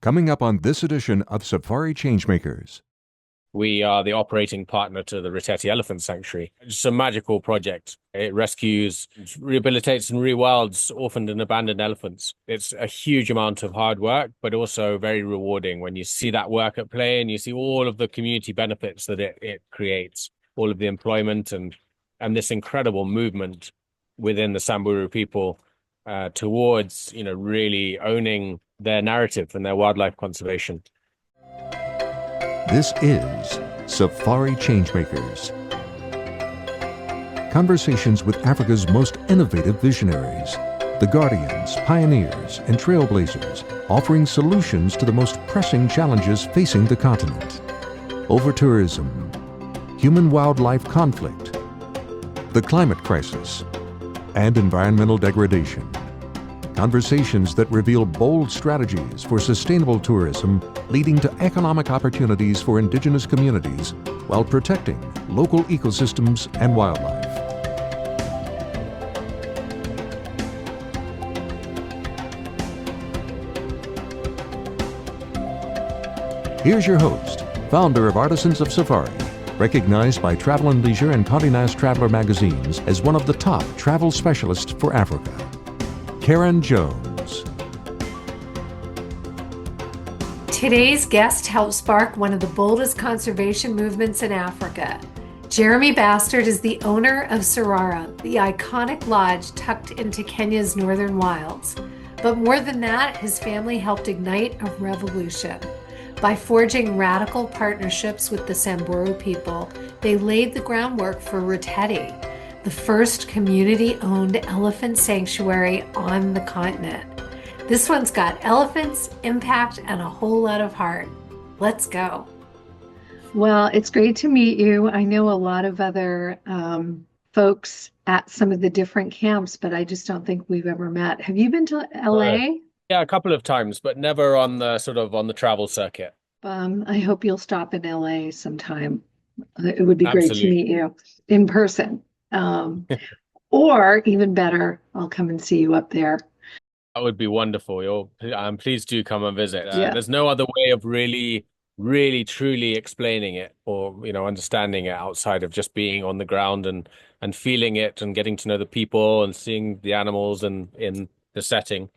Coming up on this edition of Safari ChangeMakers. We are the operating partner to the Reteti Elephant Sanctuary. It's a magical project. It rescues, rehabilitates, and rewilds orphaned and abandoned elephants. It's a huge amount of hard work, but also very rewarding when you see that work at play and you see all of the community benefits that it creates, all of the employment and this incredible movement within the Samburu people towards, really owning their narrative and their wildlife conservation. This is Safari ChangeMakers. Conversations with Africa's most innovative visionaries, the guardians, pioneers, and trailblazers, offering solutions to the most pressing challenges facing the continent. Over-tourism, human-wildlife conflict, the climate crisis, and environmental degradation. Conversations that reveal bold strategies for sustainable tourism leading to economic opportunities for indigenous communities while protecting local ecosystems and wildlife. Here's your host, founder of Artisans of Safari, recognized by Travel and Leisure and Condé Nast Traveler magazines as one of the top travel specialists for Africa, Karin Jones. Today's guest helped spark one of the boldest conservation movements in Africa. Jeremy Bastard is the owner of Sarara, the iconic lodge tucked into Kenya's northern wilds. But more than that, his family helped ignite a revolution. By forging radical partnerships with the Samburu people, they laid the groundwork for Reteti, the first community-owned elephant sanctuary on the continent. This one's got elephants, impact, and a whole lot of heart. Let's go. Well, it's great to meet you. I know a lot of other folks at some of the different camps, but I just don't think we've ever met. Have you been to LA? Yeah, a couple of times, but never on the travel circuit. I hope you'll stop in LA sometime. It would be great to Absolutely. meet you in person. Or even better, I'll come and see you up there. That would be wonderful. Please do come and visit. Yeah. There's no other way of really, truly explaining it or, understanding it outside of just being on the ground and feeling it and getting to know the people and seeing the animals and in the setting.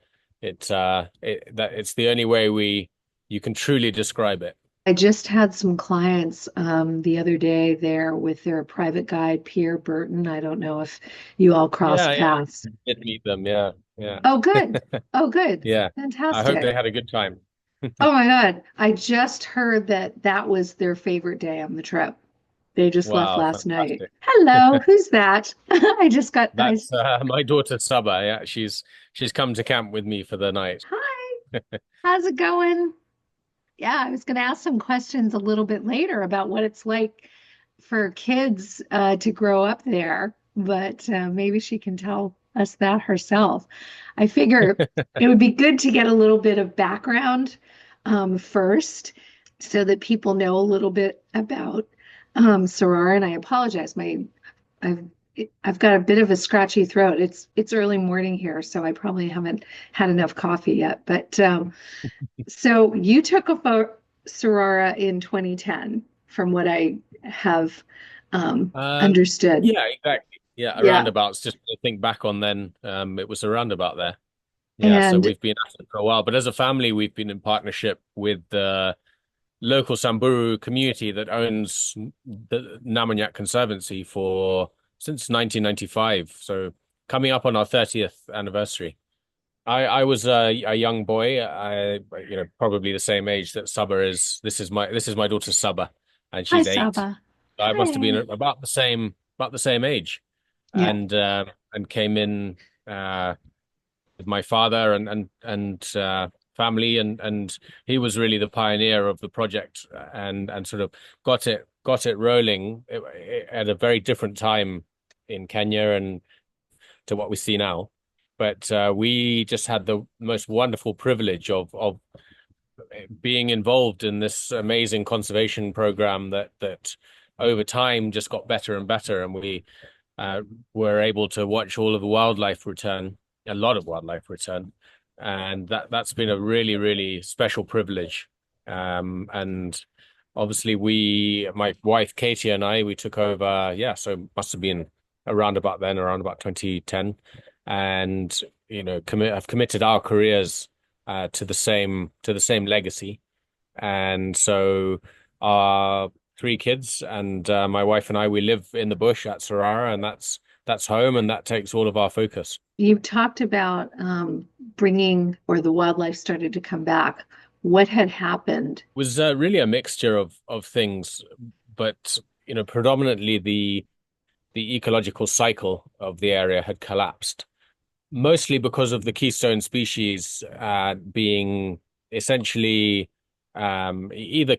It's the only way you can truly describe it. I just had some clients the other day there with their private guide, Pierre Burton. I don't know if you all crossed paths. Yeah. Did meet them, yeah. Oh, good. Oh, good. Yeah. Fantastic. I hope they had a good time. Oh my God. I just heard that was their favorite day on the trip. They just left last fantastic. night. Hello, who's that? That's my daughter Saba. Yeah, she's come to camp with me for the night. Hi. How's it going? Yeah, I was going to ask some questions a little bit later about what it's like for kids to grow up there, but maybe she can tell us that herself. I figure it would be good to get a little bit of background first so that people know a little bit about Sarara. And I apologize, I've got a bit of a scratchy throat. It's early morning here, so I probably haven't had enough coffee yet. But so you took over Sarara in 2010, from what I have understood. Yeah, exactly. Yeah, roundabouts. Just to think back on then, it was a roundabout there. Yeah, so we've been at it for a while. But as a family, we've been in partnership with the local Samburu community that owns the Namunyak Conservancy since 1995. So coming up on our 30th anniversary. I was a young boy, probably the same age that Saba is. This is my daughter Saba, and she's 8. Saba. So I must have been about the same age, Yeah. and came in with my father and family, and he was really the pioneer of the project, and sort of got it rolling at a very different time in Kenya and to what we see now. But we just had the most wonderful privilege of being involved in this amazing conservation program that over time just got better and better, and we were able to watch all of the wildlife return, a lot of wildlife return, and that's been a really, really special privilege. And obviously my wife Katie and I, we took over, yeah, so must have been around about then, around about 2010, and have committed our careers to the same legacy. And so our three kids and my wife and I, we live in the bush at Sarara, and that's home, and that takes all of our focus. You talked about bringing, or the wildlife started to come back. What had happened? It was really a mixture of things, but predominantly the ecological cycle of the area had collapsed, mostly because of the keystone species being essentially either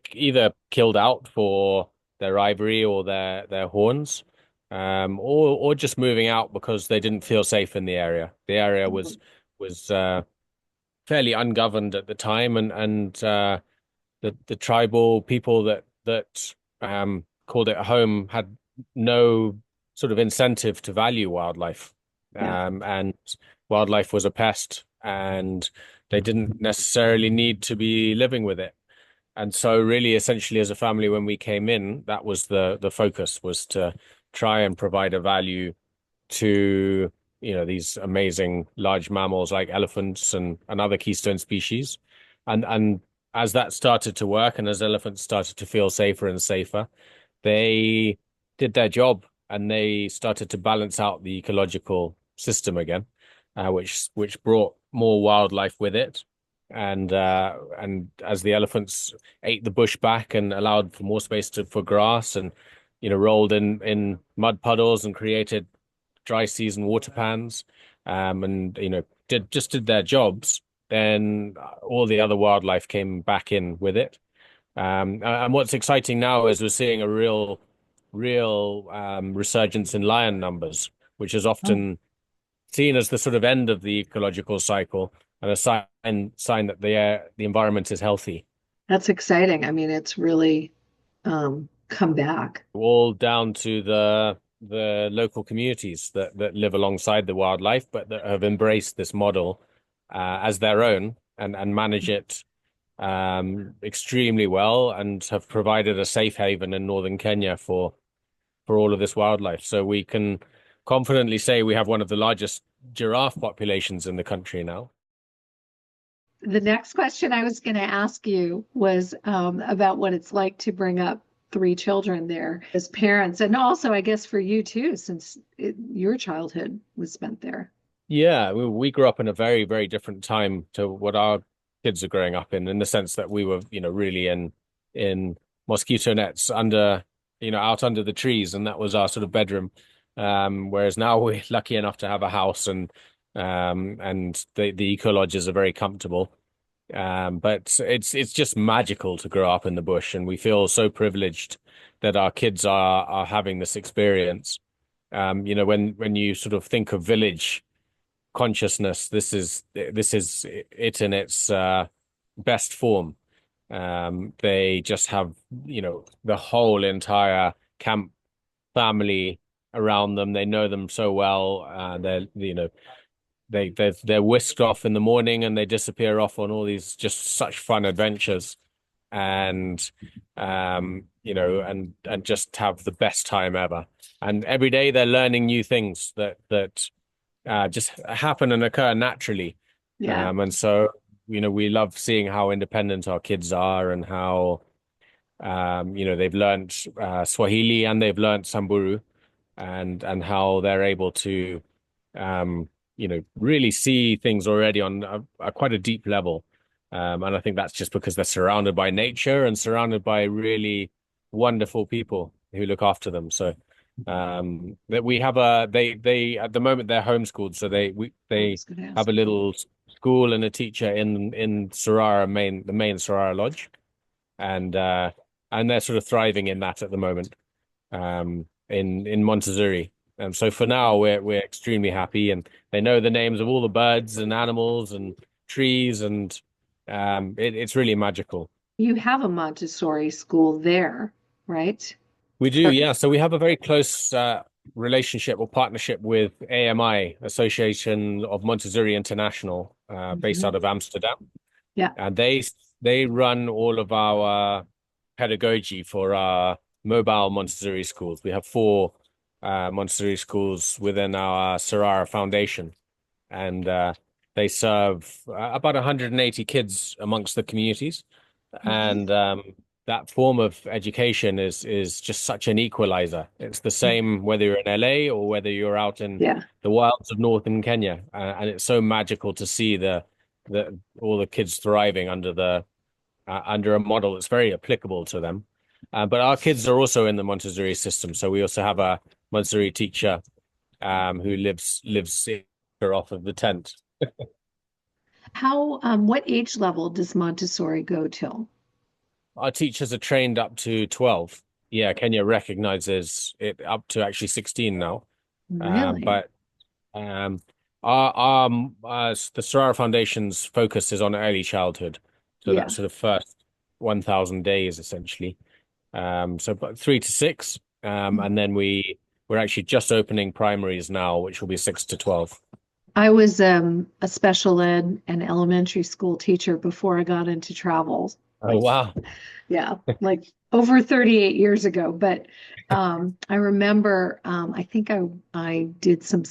killed out for their ivory or their horns, or just moving out because they didn't feel safe in the area. The area was fairly ungoverned at the time, and the tribal people that called it a home had no sort of incentive to value wildlife. And wildlife was a pest, and they didn't necessarily need to be living with it. And so really, essentially, as a family, when we came in, that was the focus, was to try and provide a value to these amazing large mammals like elephants and other keystone species. And as that started to work, and as elephants started to feel safer and safer, they did their job, and they started to balance out the ecological system again, which brought more wildlife with it. And as the elephants ate the bush back and allowed for more space for grass, and rolled in mud puddles and created dry season water pans, and did their jobs, then all the other wildlife came back in with it. And what's exciting now is we're seeing a real resurgence in lion numbers, which is often seen as the sort of end of the ecological cycle, and a sign that the environment is healthy. That's exciting. I mean, it's really come back. All down to the local communities that live alongside the wildlife, but that have embraced this model as their own, and manage it extremely well, and have provided a safe haven in northern Kenya for all of this wildlife. So we can confidently say we have one of the largest giraffe populations in the country now. The next question I was going to ask you was about what it's like to bring up three children there as parents, and also I guess for you too, since your childhood was spent there. Yeah, we grew up in a very, very different time to what our kids are growing up in the sense that we were, really in mosquito nets under, out under the trees, and that was our sort of bedroom. Whereas now we're lucky enough to have a house, and the eco lodges are very comfortable. But it's just magical to grow up in the bush, and we feel so privileged that our kids are having this experience. When you sort of think of village consciousness, this is it in its best form. They just have the whole entire camp family around them. They know them so well. They're whisked off in the morning, and they disappear off on all these just such fun adventures, and and just have the best time ever. And every day they're learning new things that just happen and occur naturally. Yeah. And so we love seeing how independent our kids are, and how they've learned Swahili, and they've learned Samburu, and how they're able to really see things already on quite a deep level. And I think that's just because they're surrounded by nature and surrounded by really wonderful people who look after them. So that we have they at the moment they're homeschooled, so they have a little school and a teacher in Sarara the main Sarara Lodge, and they're sort of thriving in that at the moment, in Montezuri. So for now we're extremely happy, and they know the names of all the birds and animals and trees, and it's really magical. You have a Montessori school there, right? We do, yeah. So we have a very close relationship or partnership with AMI, Association of Montessori International, based out of Amsterdam. Yeah. And they run all of our pedagogy for our mobile Montessori schools. We have 4 Montessori schools within our Sarara Foundation, and they serve about 180 kids amongst the communities. And that form of education is just such an equalizer. It's the same whether you're in LA or whether you're out in the wilds of northern Kenya, and it's so magical to see all the kids thriving under a model that's very applicable to them. But our kids are also in the Montessori system, so we also have a Montessori teacher who lives off of the tent. What age level does Montessori go till? Our teachers are trained up to 12. Yeah, Kenya recognizes it up to actually 16 now. Really? But the Sarara Foundation's focus is on early childhood. So that's sort of first 1,000 days, essentially. So about 3 to 6. And then we're actually just opening primaries now, which will be 6 to 12. I was a special ed and elementary school teacher before I got into travel. Oh, wow. Yeah, like over 38 years ago. But I remember, I think I did some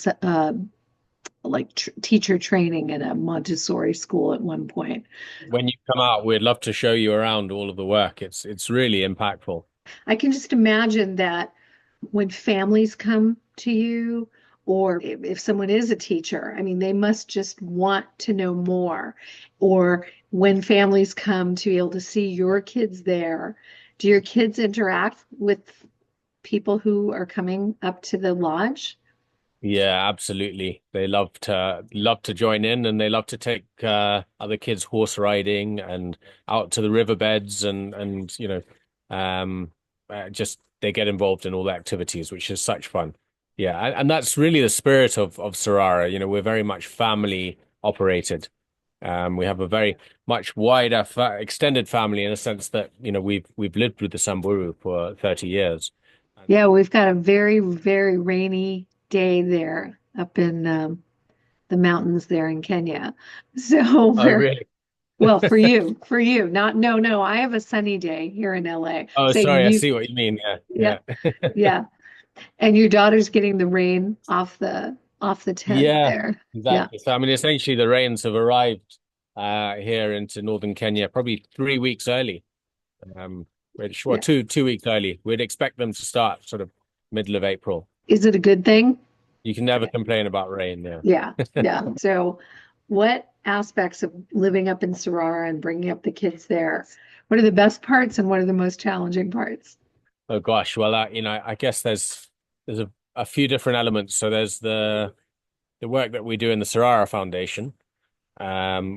teacher training at a Montessori school at one point. When you come out, we'd love to show you around all of the work. It's really impactful. I can just imagine that when families come to you, or if someone is a teacher, I mean, they must just want to know more. Or when families come to be able to see your kids there, do your kids interact with people who are coming up to the lodge? Yeah, absolutely. They love to join in, and they love to take other kids horse riding and out to the riverbeds, and just they get involved in all the activities, which is such fun. Yeah, and that's really the spirit of Sarara. We're very much family operated. We have a very much wider extended family in a sense that we've lived with the Samburu for 30 years. Yeah, we've got a very, very rainy day there up in the mountains there in Kenya. So Oh, really? Well, for you, no, I have a sunny day here in LA. Oh, So sorry, I see what you mean. Yeah. yeah. And your daughter's getting the rain off the tent Yeah, there. exactly. So, I mean, essentially, the rains have arrived here into northern Kenya probably 3 weeks early. Well, 2 weeks early. We'd expect them to start sort of middle of April. Is it a good thing? You can never complain about rain. Yeah. Yeah. So, what aspects of living up in Sarara and bringing up the kids there? What are the best parts and what are the most challenging parts? Oh gosh, well, I guess there's a few different elements. So there's the work that we do in the Sarara Foundation,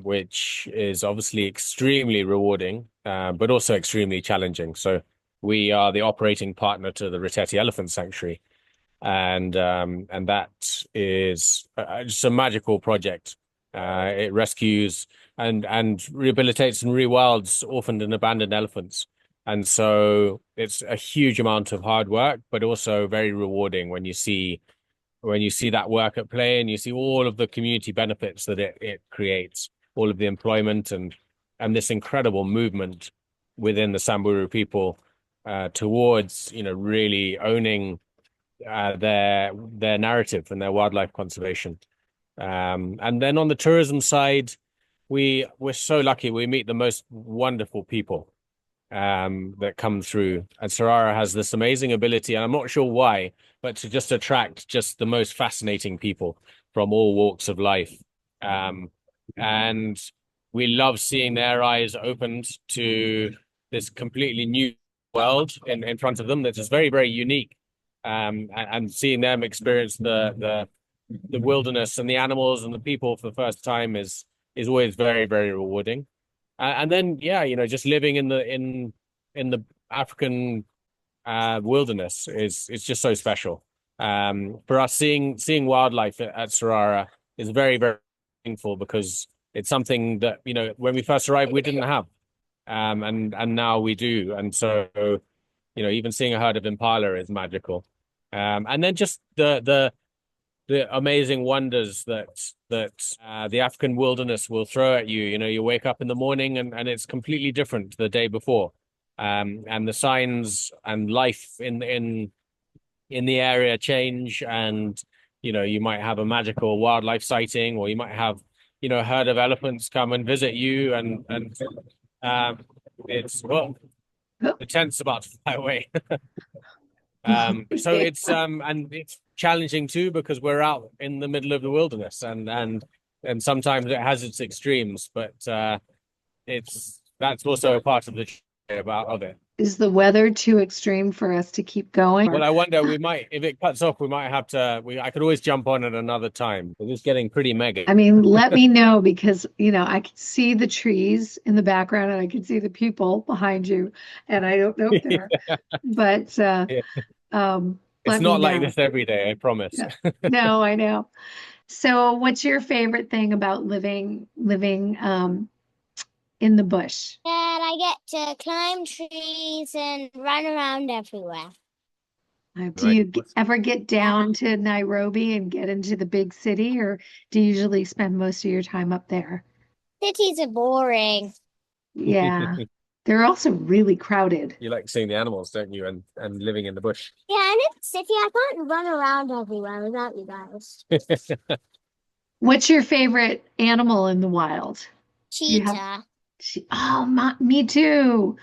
which is obviously extremely rewarding, but also extremely challenging. So we are the operating partner to the Reteti Elephant Sanctuary, and that is just a magical project. It rescues and rehabilitates and rewilds orphaned and abandoned elephants. And so it's a huge amount of hard work, but also very rewarding when you see that work at play and you see all of the community benefits that it creates, all of the employment and this incredible movement within the Samburu people towards really owning their narrative and their wildlife conservation. And then on the tourism side, we're so lucky. We meet the most wonderful people that come through. And Sarara has this amazing ability, and I'm not sure why, but to just attract just the most fascinating people from all walks of life. And we love seeing their eyes opened to this completely new world in front of them that is very, very unique. And seeing them experience the wilderness and the animals and the people for the first time is always very, very rewarding. And then, just living in the African wilderness is just so special. For us, seeing wildlife at Sarara is very, very meaningful because it's something that when we first arrived we didn't have, and now we do. And so even seeing a herd of impala is magical. And then just the amazing wonders that the African wilderness will throw at you. You know, you wake up in the morning and it's completely different the day before. And the signs and life in the area change, and you know, you might have a magical wildlife sighting, or you might have, you know, a herd of elephants come and visit you, and it's, well, the tent's about to fly away. So it's and it's challenging too, because we're out in the middle of the wilderness, and sometimes it has its extremes, but that's also a part of the of it. Is the weather too extreme for us to keep going? Well, I wonder, we might, if it cuts off, we might have to, I could always jump on at another time. It is getting pretty mega. I mean, let me know, because, you know, I can see the trees in the background and I can see the people behind you, and I don't know if they're, but It's not like this every day, I promise. No, I know. So what's your favorite thing about living in the bush? And I get to climb trees and run around everywhere. Do you ever get down to Nairobi and get into the big city, or do you usually spend most of your time up there? Cities are boring. Yeah. They're also really crowded. You like seeing the animals, don't you? And living in the bush. Yeah, and in the city, I can't run around everywhere without you guys. What's your favorite animal in the wild? Cheetah. Me too.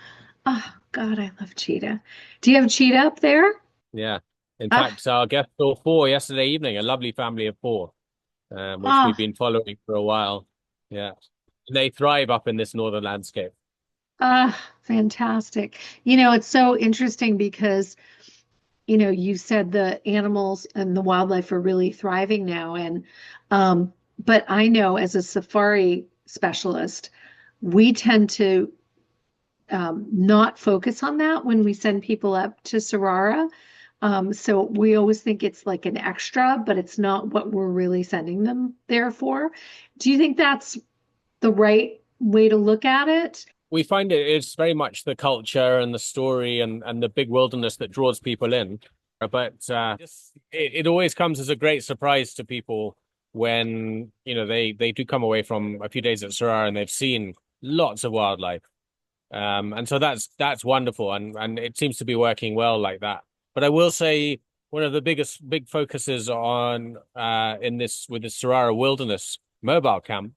Oh, God, I love cheetah. Do you have cheetah up there? Yeah. In fact, our guest saw 4 yesterday evening, a lovely family of 4, which we've been following for a while. Yeah. They thrive up in this northern landscape. Fantastic. You know, it's so interesting because, you know, you said the animals and the wildlife are really thriving now. And, but I know as a safari specialist, we tend to not focus on that when we send people up to Sarara. So we always think it's like an extra, but it's not what we're really sending them there for. Do you think that's the right way to look at it? We find it's very much the culture and the story and the big wilderness that draws people in. But it always comes as a great surprise to people when, you know, they do come away from a few days at Sarara and they've seen lots of wildlife. And so that's wonderful, and it seems to be working well like that. But I will say one of the big focuses on with the Sarara Wilderness Mobile Camp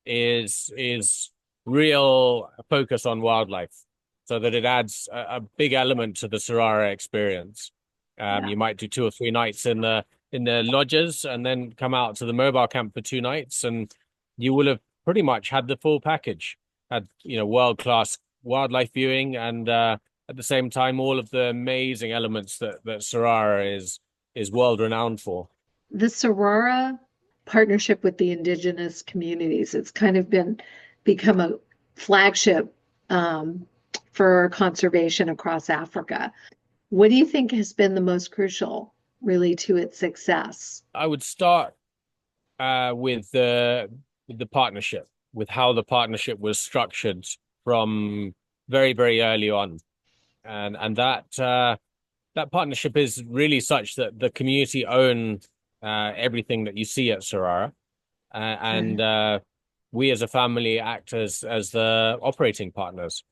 is real focus on wildlife, so that it adds a big element to the Sarara experience. You might do 2 or 3 nights in the lodges and then come out to the mobile camp for 2 nights, and you will have pretty much had the full package. Had, you know, world-class wildlife viewing, and at the same time all of the amazing elements that Sarara is world renowned for. The Sarara partnership with the indigenous communities, it's kind of become a flagship for conservation across Africa. What do you think has been the most crucial, really, to its success? I would start with the partnership, with how the partnership was structured from very, very early on, and that partnership is really such that the community own everything that you see at Sarara, and we as a family act as the operating partners,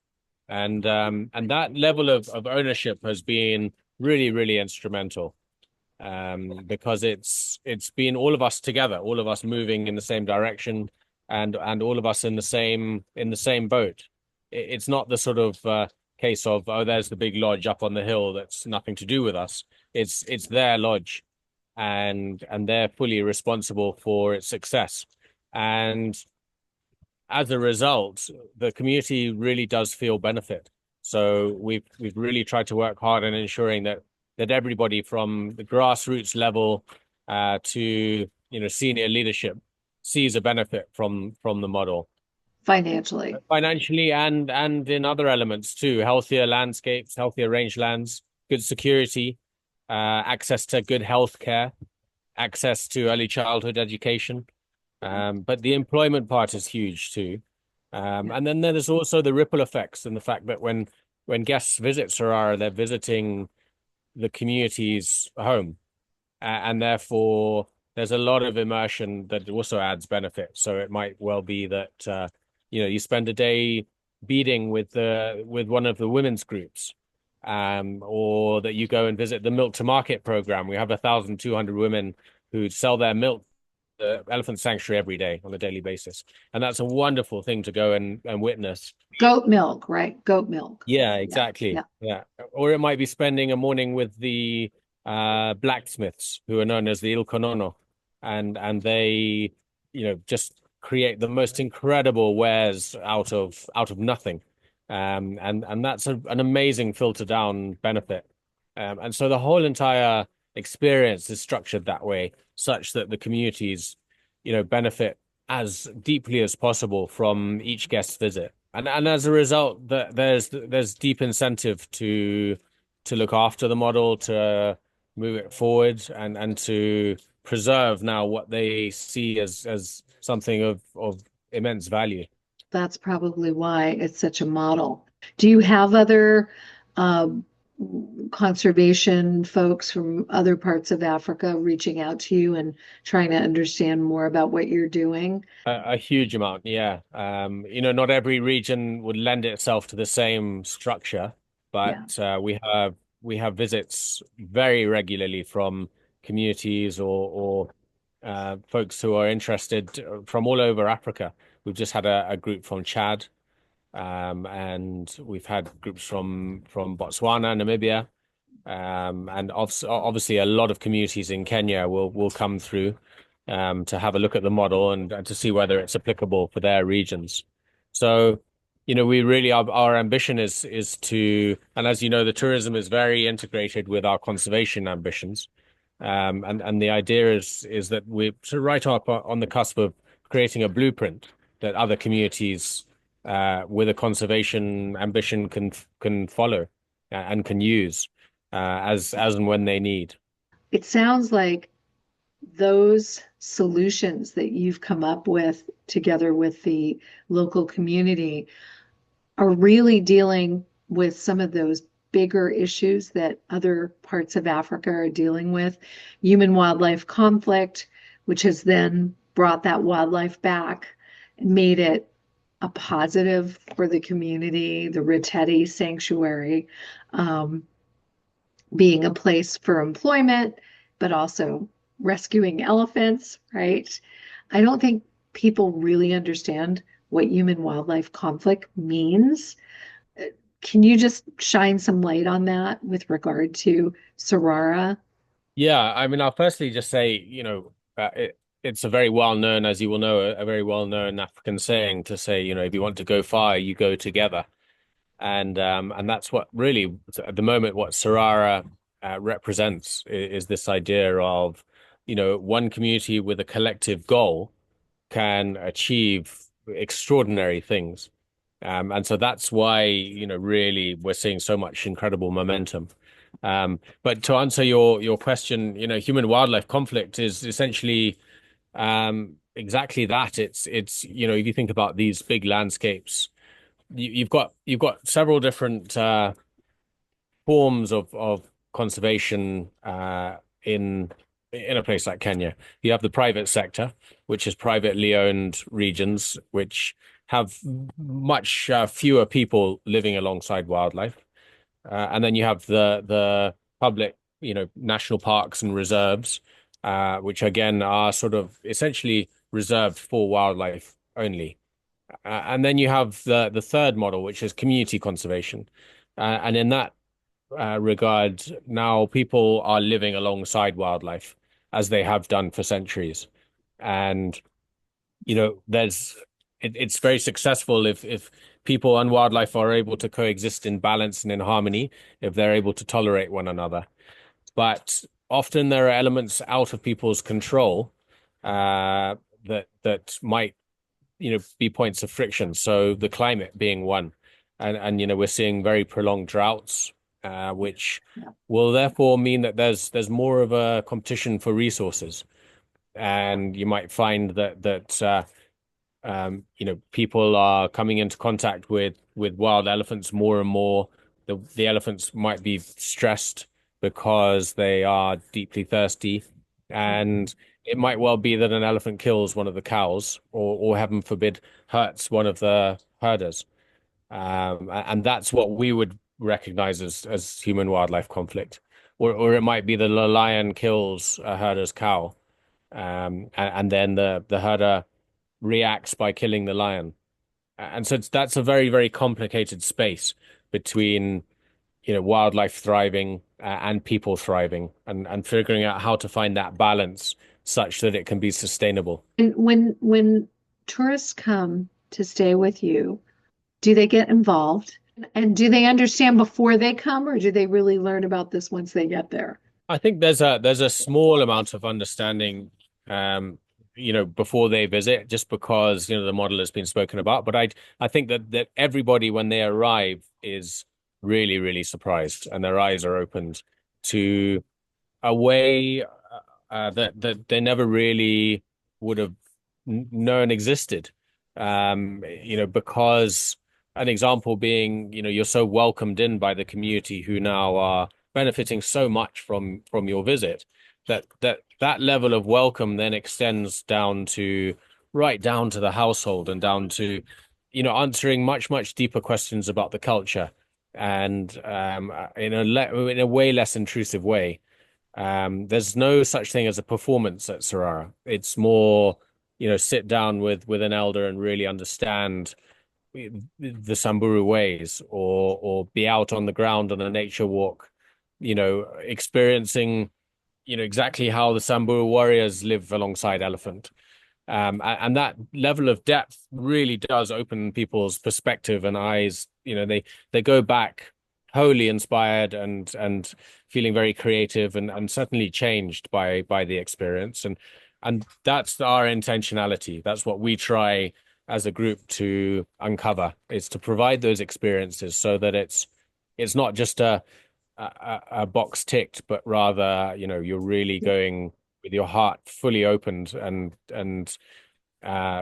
and that level of ownership has been really, really instrumental, because it's been all of us together, all of us moving in the same direction, and all of us in the same boat. It's not the sort of case of, oh, there's the big lodge up on the hill that's nothing to do with us. It's their lodge, and they're fully responsible for its success. And as a result, the community really does feel benefit. So we've really tried to work hard on ensuring that everybody from the grassroots level to, you know, senior leadership sees a benefit from the model. Financially and in other elements too: healthier landscapes, healthier rangelands, good security, access to good health care, access to early childhood education. But the employment part is huge too. And then there's also the ripple effects, and the fact that when guests visit Sarara, they're visiting the community's home, and therefore there's a lot of immersion that also adds benefit. So it might well be that you spend a day beading with one of the women's groups, or that you go and visit the Milk to Market program. We have 1,200 women who sell their milk the elephant sanctuary every day on a daily basis, and that's a wonderful thing to go and witness. Goat milk, right? Goat milk. Yeah, exactly. Yeah. Or it might be spending a morning with the blacksmiths, who are known as the Ilkonono, and they just create the most incredible wares out of nothing, and that's an amazing filter down benefit, and so the whole entire experience is structured that way, such that the communities benefit as deeply as possible from each guest visit, and as a result, there's deep incentive to look after the model, to move it forward, and to preserve now what they see as something of immense value. That's probably why it's such a model. Do you have other conservation folks from other parts of Africa reaching out to you and trying to understand more about what you're doing? A huge amount, yeah. Not every region would lend itself to the same structure, but we have visits very regularly from communities or folks who are interested from all over Africa. We've just had a group from Chad, and we've had groups from Botswana, Namibia, and obviously a lot of communities in Kenya will come through to have a look at the model and to see whether it's applicable for their regions. So, we really our ambition is to, and as you know, the tourism is very integrated with our conservation ambitions. And the idea is that we're sort of right up on the cusp of creating a blueprint that other communities with a conservation ambition can follow and can use as and when they need. It sounds like those solutions that you've come up with together with the local community are really dealing with some of those bigger issues that other parts of Africa are dealing with. Human-wildlife conflict, which has then brought that wildlife back and made it a positive for the community, the Reteti Sanctuary, being a place for employment, but also rescuing elephants, right? I don't think people really understand what human-wildlife conflict means. Can you just shine some light on that with regard to Sarara? Yeah, I mean, I'll firstly just say, it's a very well-known, as you will know, a very well-known African saying to say, if you want to go far, you go together. And that's what really, at the moment, what Sarara represents is this idea of, one community with a collective goal can achieve extraordinary things. And so that's why, really we're seeing so much incredible momentum. But to answer your question, human-wildlife conflict is essentially exactly that. It's if you think about these big landscapes, you've got several different forms of conservation in a place like Kenya. You have the private sector, which is privately owned regions, which have much fewer people living alongside wildlife, and then you have the public, national parks and reserves, which again are sort of essentially reserved for wildlife only. And then you have the third model, which is community conservation, and in that regard, now people are living alongside wildlife as they have done for centuries, and it's very successful if people and wildlife are able to coexist in balance and in harmony, if they're able to tolerate one another. But often there are elements out of people's control that might be points of friction. So the climate being one, and we're seeing very prolonged droughts, which will therefore mean that there's more of a competition for resources, and you might find that people are coming into contact with wild elephants more and more. The elephants might be stressed because they are deeply thirsty. And it might well be that an elephant kills one of the cows, or heaven forbid, hurts one of the herders. And that's what we would recognize as human wildlife conflict. Or it might be that a lion kills a herder's cow, and then the herder reacts by killing the lion. And so that's a very, very complicated space between, wildlife thriving and people thriving, and figuring out how to find that balance such that it can be sustainable. And when tourists come to stay with you, do they get involved? And do they understand before they come, or do they really learn about this once they get there? I think there's a small amount of understanding, before they visit, just because, the model has been spoken about. But I think that everybody, when they arrive, is really, really surprised, and their eyes are opened to a way that they never really would have known existed. Because an example being, you're so welcomed in by the community who now are benefiting so much from your visit, that level of welcome then extends right down to the household, and down to, answering much, much deeper questions about the culture, and in a way less intrusive way. There's no such thing as a performance at Sarara. It's more, sit down with an elder and really understand the Samburu ways, or be out on the ground on a nature walk, experiencing, exactly how the Samburu warriors live alongside elephant. And that level of depth really does open people's perspective and eyes. They go back wholly inspired, and feeling very creative, and certainly changed by the experience. And that's our intentionality. That's what we try as a group to uncover, is to provide those experiences so that it's not just a box ticked, but rather, you're really going with your heart fully opened, and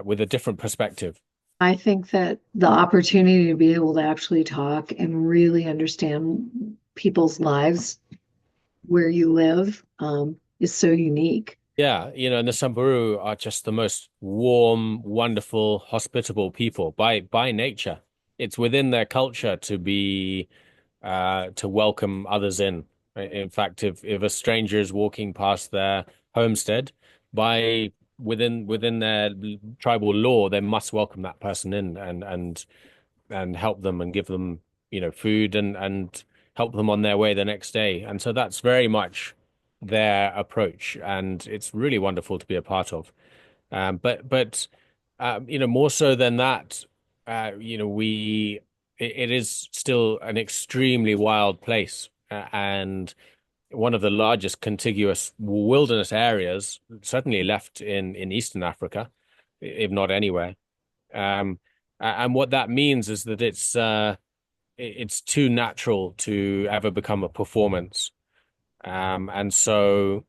with a different perspective. I think that the opportunity to be able to actually talk and really understand people's lives where you live is so unique. Yeah, and the Samburu are just the most warm, wonderful, hospitable people by nature. It's within their culture to welcome others in. In fact, if a stranger is walking past their homestead, within their tribal law, they must welcome that person in, and help them, and give them, food, and help them on their way the next day. And so that's very much their approach, and it's really wonderful to be a part of. But more so than that, it is still an extremely wild place, and one of the largest contiguous wilderness areas, certainly left in Eastern Africa, if not anywhere. And what that means is that it's too natural to ever become a performance. And so,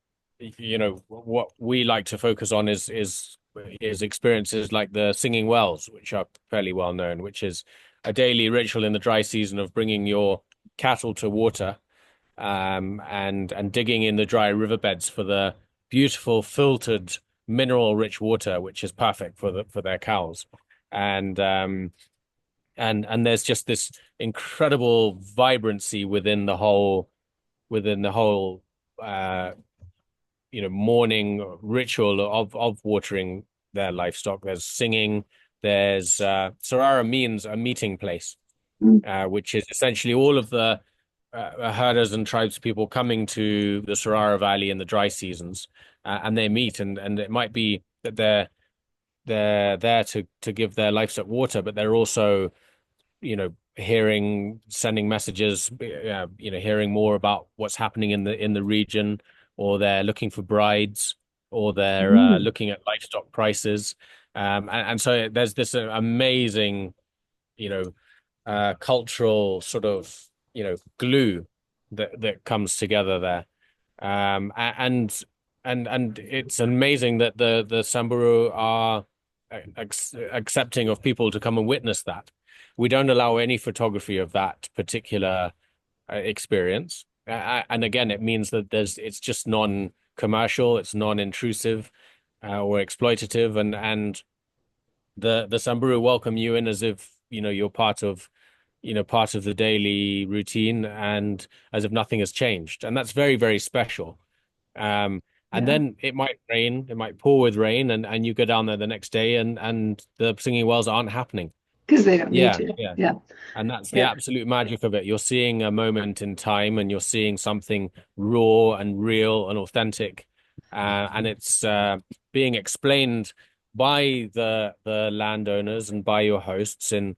what we like to focus on is experiences like the singing wells, which are fairly well known, which is a daily ritual in the dry season of bringing your cattle to water, and digging in the dry riverbeds for the beautiful filtered mineral-rich water, which is perfect for their cows. And there's just this incredible vibrancy within the whole morning ritual of watering their livestock. There's singing. There's Sarara means a meeting place, which is essentially all of the herders and tribespeople coming to the Sarara Valley in the dry seasons, and they meet, and it might be that they're there to give their livestock water, but they're also, sending messages, hearing more about what's happening in the region, or they're looking for brides, or they're looking at livestock prices. And so there's this amazing, cultural sort of, glue that comes together there. And it's amazing that the Samburu are accepting of people to come and witness that. We don't allow any photography of that particular experience. And again, it means that it's just non-commercial, it's non-intrusive or exploitative, and the Samburu welcome you in as if, you're part of the daily routine, and as if nothing has changed. And that's very, very special. And Yeah. then it might rain, it might pour with rain, and you go down there the next day, and the singing wells aren't happening. Because they don't need Yeah, to. yeah. Yeah. And that's the Yeah. absolute magic of it. You're seeing a moment in time, and you're seeing something raw and real and authentic. And it's being explained by the landowners and by your hosts in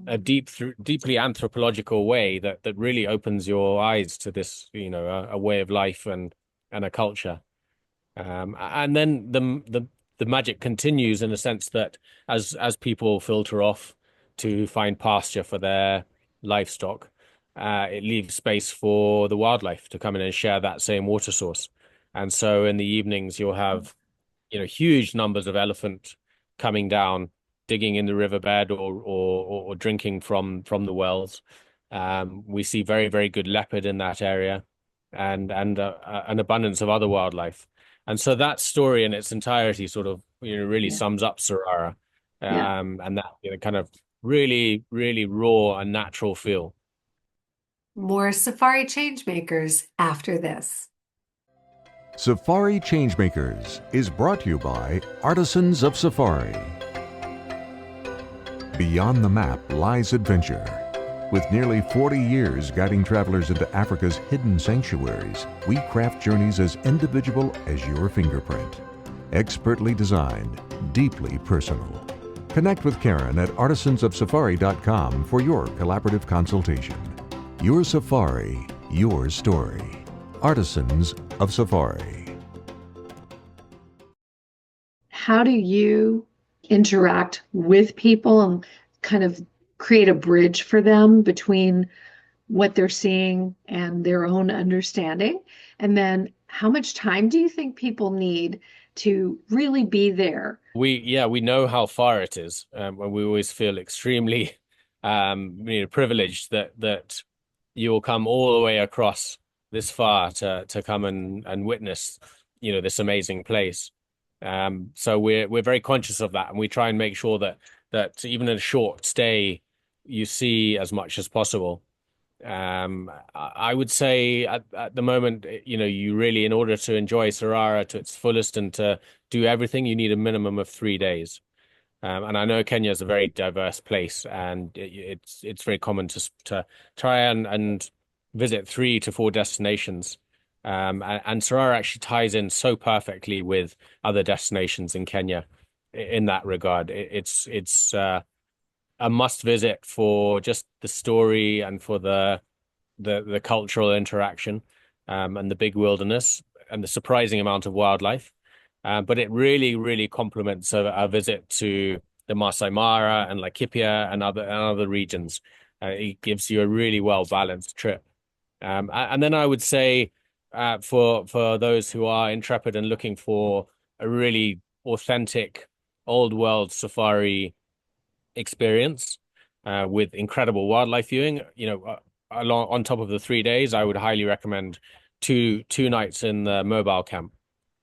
a deeply anthropological way that really opens your eyes to this, a way of life and a culture. And then the magic continues in a sense that as people filter off to find pasture for their livestock, it leaves space for the wildlife to come in and share that same water source. And so in the evenings, you'll have, huge numbers of elephant coming down, digging in the riverbed or drinking from the wells. We see very, very good leopard in that area, and an abundance of other wildlife. And so that story in its entirety sort of, really Yeah. sums up Sarara, Yeah. and that, kind of really, really raw and natural feel. More Safari Changemakers after this. Safari ChangeMakers is brought to you by Artisans of Safari. Beyond the map lies adventure. With nearly 40 years guiding travelers into Africa's hidden sanctuaries, we craft journeys as individual as your fingerprint. Expertly designed, deeply personal. Connect with Karin at artisansofsafari.com for your collaborative consultation. Your safari, your story. Artisans of Safari. How do you interact with people and kind of create a bridge for them between what they're seeing and their own understanding? And then how much time do you think people need to really be there? We know how far it is, and we always feel extremely privileged that you will come all the way across this far to come and witness, this amazing place. So we're very conscious of that, and we try and make sure that even in a short stay, you see as much as possible. I would say at the moment, you really, in order to enjoy Sarara to its fullest and to do everything, you need a minimum of 3 days. And I know Kenya is a very diverse place, and it's very common to try and visit 3 to 4 destinations. And Sarara actually ties in so perfectly with other destinations in Kenya in that regard. It's a must visit for just the story and for the cultural interaction, and the big wilderness and the surprising amount of wildlife. But it really, really complements a visit to the Masai Mara and Laikipia and other regions. It gives you a really well balanced trip. And then I would say, for those who are intrepid and looking for a really authentic old world safari experience, with incredible wildlife viewing, along on top of the 3 days, I would highly recommend two nights in the mobile camp,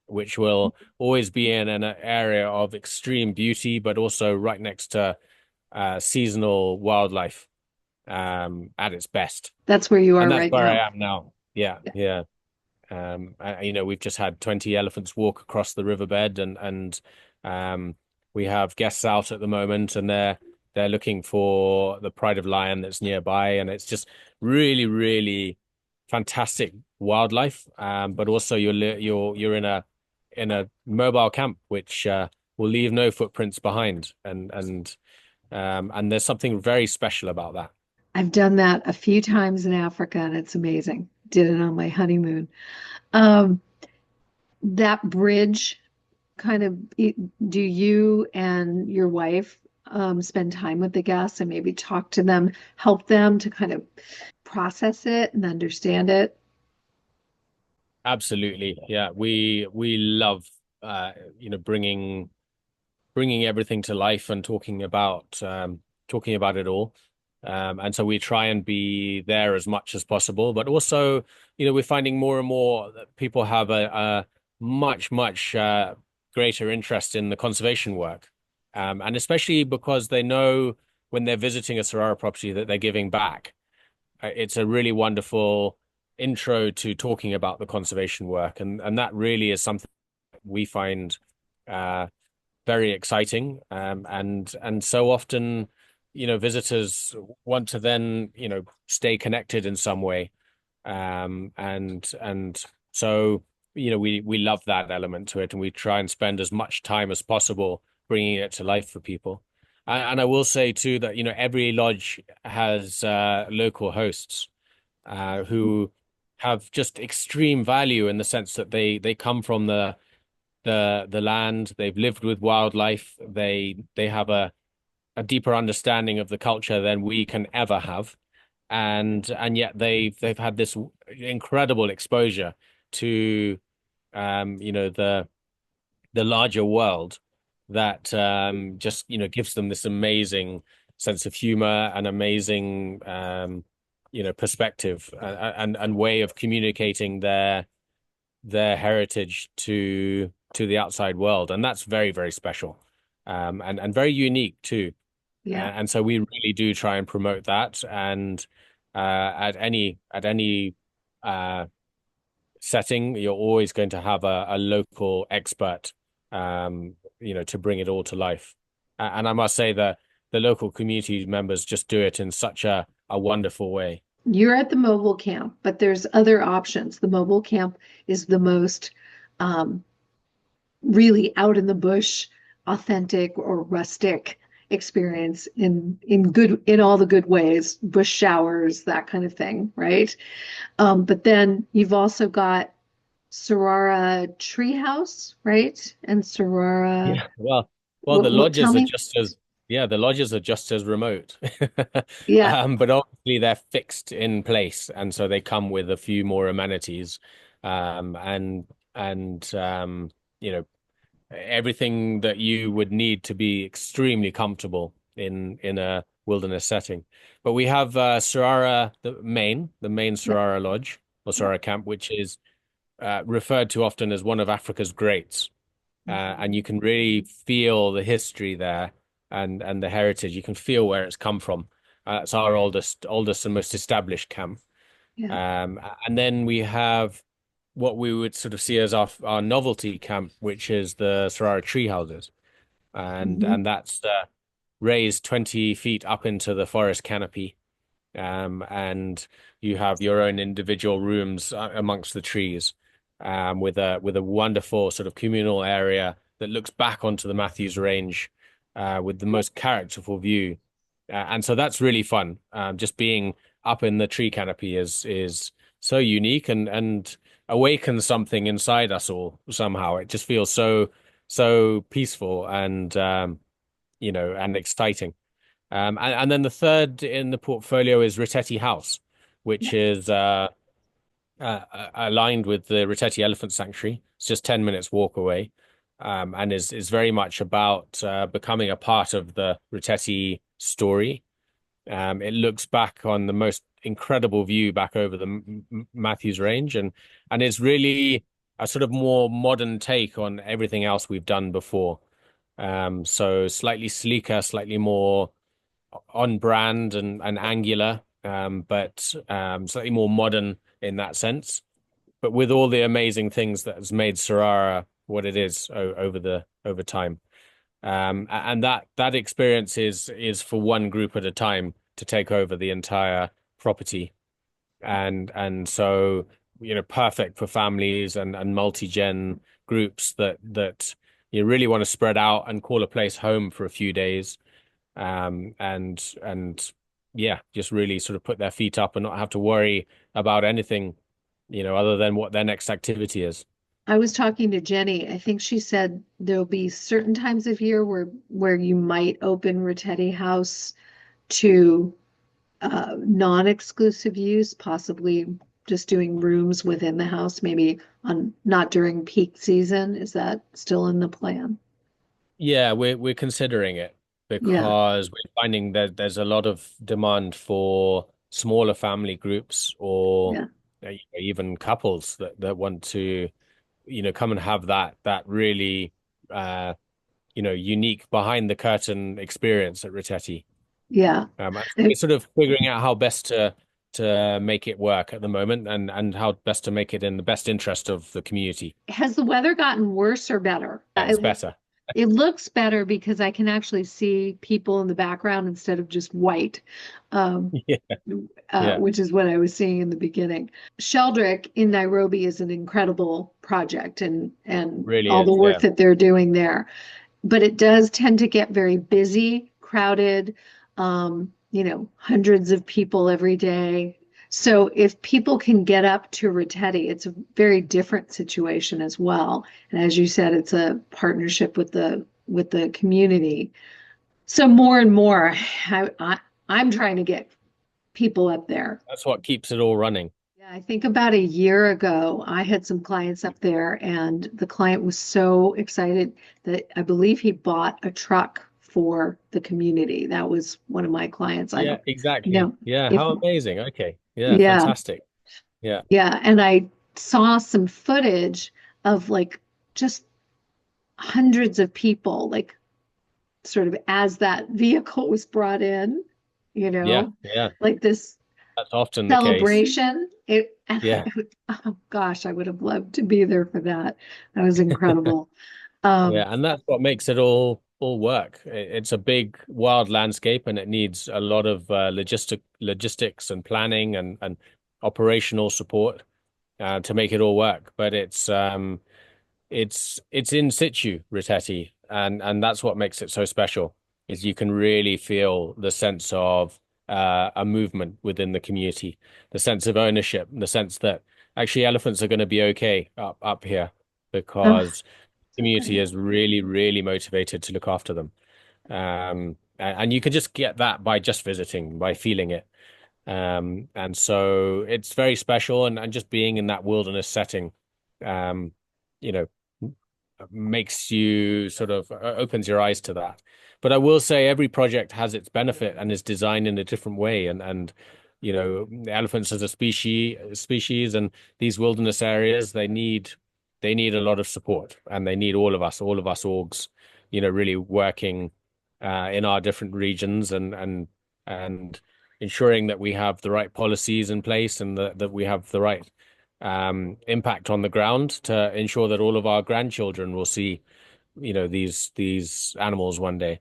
which will always be in an area of extreme beauty, but also right next to seasonal wildlife at its best. That's where you are And that's right where now. I am now. Yeah, yeah. We've just had 20 elephants walk across the riverbed, and we have guests out at the moment, and they're looking for the pride of lion that's nearby, and it's just really, really fantastic wildlife. But also you're in a mobile camp, which will leave no footprints behind, and there's something very special about that. I've done that a few times in Africa, and it's amazing. Did it on my honeymoon. Um, that bridge kind of, do you and your wife spend time with the guests and maybe talk to them, help them to kind of process it and understand it? Absolutely. Yeah. We love bringing everything to life and talking about it all. And so we try and be there as much as possible. But also, we're finding more and more that people have a much greater interest in the conservation work. And especially because they know when they're visiting a Sarara property that they're giving back. It's a really wonderful intro to talking about the conservation work. And that really is something we find very exciting. And so often, visitors want to then, stay connected in some way. And so, we love that element to it, and we try and spend as much time as possible bringing it to life for people. And I will say too that, every lodge has local hosts who have just extreme value in the sense that they come from the land, they've lived with wildlife, they have a deeper understanding of the culture than we can ever have. And yet they've had this incredible exposure to the larger world that just gives them this amazing sense of humor and amazing perspective and way of communicating their heritage to the outside world, and that's very, very special, and very unique too. Yeah. And so we really do try and promote that, and at any setting, you're always going to have a local expert, to bring it all to life. And I must say that the local community members just do it in such a wonderful way. You're at the mobile camp, but there's other options. The mobile camp is the most really out in the bush, authentic or rustic experience in all the good ways, bush showers, that kind of thing, right? But then you've also got Sarara Treehouse, right? And Sarara. Yeah, well, tell me. the lodges are just as remote. Yeah. But obviously they're fixed in place, and so they come with a few more amenities, and everything that you would need to be extremely comfortable in a wilderness setting. But we have Sarara, the main Sarara Lodge or Sarara Camp, which is referred to often as one of Africa's greats. And you can really feel the history there and the heritage. You can feel where it's come from. It's our oldest and most established camp. Yeah. And then we have what we would sort of see as our novelty camp, which is the Sarara tree houses. And that's raised 20 feet up into the forest canopy. And you have your own individual rooms amongst the trees, with a wonderful sort of communal area that looks back onto the Matthews Range, with the most characterful view. And so that's really fun. Just being up in the tree canopy is so unique and awakens something inside us all somehow. It just feels so peaceful and and exciting. And then the third in the portfolio is Reteti House, which is aligned with the Reteti Elephant Sanctuary. It's just 10 minutes walk away, and is very much about becoming a part of the Reteti story. It looks back on the most incredible view back over the Matthews Range, and is really a sort of more modern take on everything else we've done before. So slightly sleeker, slightly more on brand and angular, but slightly more modern in that sense, but with all the amazing things that has made Sarara what it is over time. And that experience is for one group at a time to take over the entire property, and so perfect for families and multi-gen groups that you really want to spread out and call a place home for a few days, and yeah, just really sort of put their feet up and not have to worry about anything, other than what their next activity is. I was talking to Jenny. I think she said there'll be certain times of year where you might open Reteti House to non-exclusive use, possibly just doing rooms within the house, maybe not during peak season. Is that still in the plan? Yeah, we're considering it, Yeah. because we're finding that there's a lot of demand for smaller family groups or Yeah. even couples that want to, come and have that really unique behind the curtain experience at Reteti. Yeah. And so we're sort of figuring out how best to make it work at the moment and how best to make it in the best interest of the community. Has the weather gotten worse or better? Yeah, it's better. It looks better because I can actually see people in the background instead of just white, um, Yeah, yeah, which is what I was seeing in the beginning. Sheldrick in Nairobi is an incredible project and really all the is. work Yeah, that they're doing there. But it does tend to get very busy, crowded, hundreds of people every day. So if people can get up to Reteti, it's a very different situation as well. And as you said, it's a partnership with the community. So more and more, I'm trying to get people up there. that's what keeps it all running. Yeah, I think about a year ago, I had some clients up there, and the client was so excited that I believe he bought a truck for the community. That was one of my clients. I Yeah, don't exactly. know Yeah, if, how amazing. Okay. Yeah, yeah, fantastic. Yeah. yeah. And I saw some footage of like just hundreds of people, like sort of as that vehicle was brought in, you Yeah, know, yeah. like this That's often the case. celebration. Yeah. Oh gosh, I would have loved to be there for that. That was incredible. Um, Yeah, and that's what makes it all work. It's a big wild landscape and it needs a lot of logistics and planning and operational support to make it all work. But it's in situ, Reteti, and that's what makes it so special, is you can really feel the sense of a movement within the community, the sense of ownership, the sense that actually elephants are going to be okay up here oh, because the community is really, really motivated to look after them. And you can just get that by just visiting, by feeling it. And so it's very special and just being in that wilderness setting, um, you know, makes you sort of opens your eyes to that. But I will say every project has its benefit and is designed in a different way. And elephants as a species and these wilderness areas, they need a lot of support and they need all of us orgs, really working in our different regions and ensuring that we have the right policies in place and that we have the right impact on the ground to ensure that all of our grandchildren will see, these animals one day.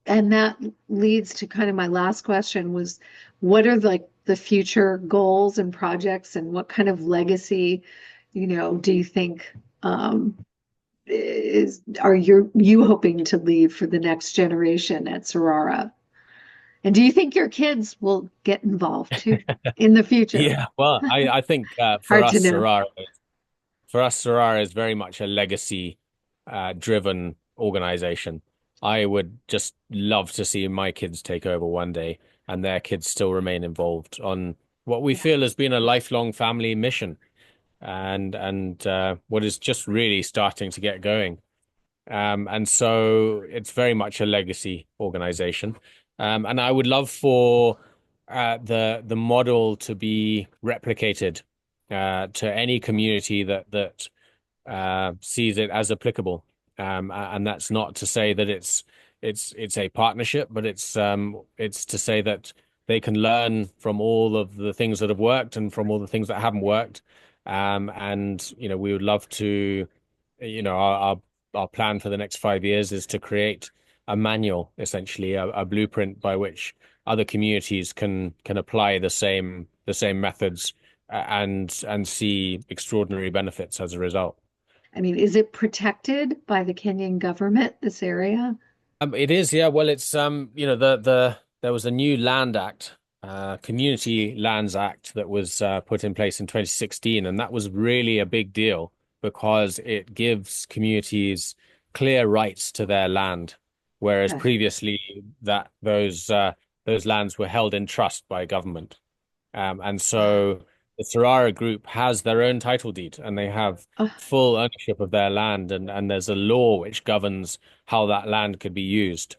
and that leads to kind of my last question was, what are like the future goals and projects and what kind of legacy, do you think are you hoping to leave for the next generation at Sarara? And do you think your kids will get involved too in the future? Yeah, well, I think Hard to know. For us, Sarara is very much a legacy driven organization. I would just love to see my kids take over one day and their kids still remain involved on what we Yeah. feel has been a lifelong family mission and what is just really starting to get going. And so it's very much a legacy organization. And I would love for the model to be replicated to any community that sees it as applicable. And that's not to say that it's a partnership, but it's to say that they can learn from all of the things that have worked and from all the things that haven't worked. And we would love to, our plan for the next 5 years is to create a manual, essentially a blueprint by which other communities can apply the same methods and see extraordinary benefits as a result. I mean, is it protected by the Kenyan government, this area? It is, yeah. Well, it's there was a new Land Act, Community Lands Act that was put in place in 2016, and that was really a big deal because it gives communities clear rights to their land, whereas Okay. previously that those lands were held in trust by government. And so the Sarara group has their own title deed and they have Oh, full ownership of their land and there's a law which governs how that land could be used.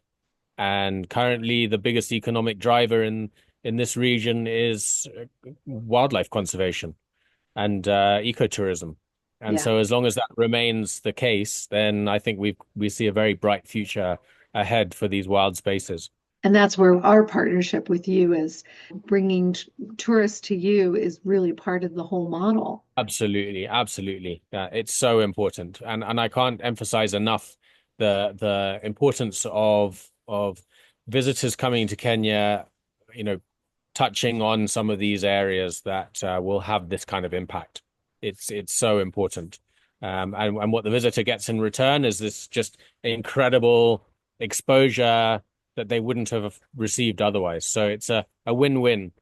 And currently, the biggest economic driver in this region is wildlife conservation and ecotourism. And Yeah. so, as long as that remains the case, then I think we see a very bright future ahead for these wild spaces. And that's where our partnership with you is bringing tourists to you is really part of the whole model. Absolutely, absolutely. It's so important, and I can't emphasize enough the importance of visitors coming to Kenya, touching on some of these areas that will have this kind of impact. It's so important, and what the visitor gets in return is this just incredible exposure that they wouldn't have received otherwise. So it's a win-win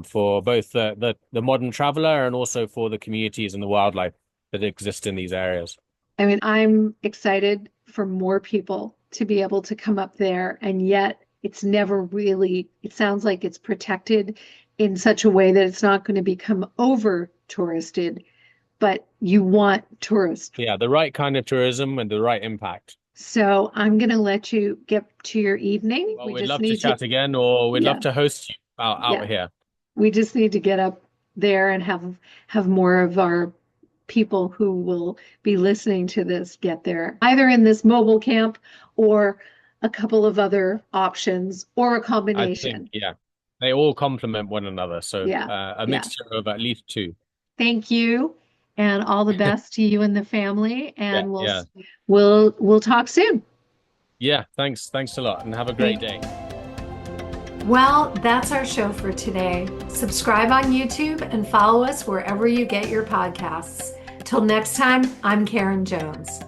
for both the modern traveler and also for the communities and the wildlife that exist in these areas. I mean, I'm excited for more people to be able to come up there, and yet it's never really, it sounds like it's protected in such a way that it's not going to become over touristed, but you want tourists. Yeah, the right kind of tourism and the right impact. So I'm going to let you get to your evening. Well, we'd love to chat again, or we'd love to host you out here. We just need to get up there and have more of our people who will be listening to this get there, either in this mobile camp or a couple of other options or a combination. They all complement one another. So a mixture of at least two. Thank you, and all the best to you and the family. And we'll talk soon. Yeah, thanks a lot, and have a great day. Well, that's our show for today. Subscribe on YouTube and follow us wherever you get your podcasts. Till next time, I'm Karin Jones.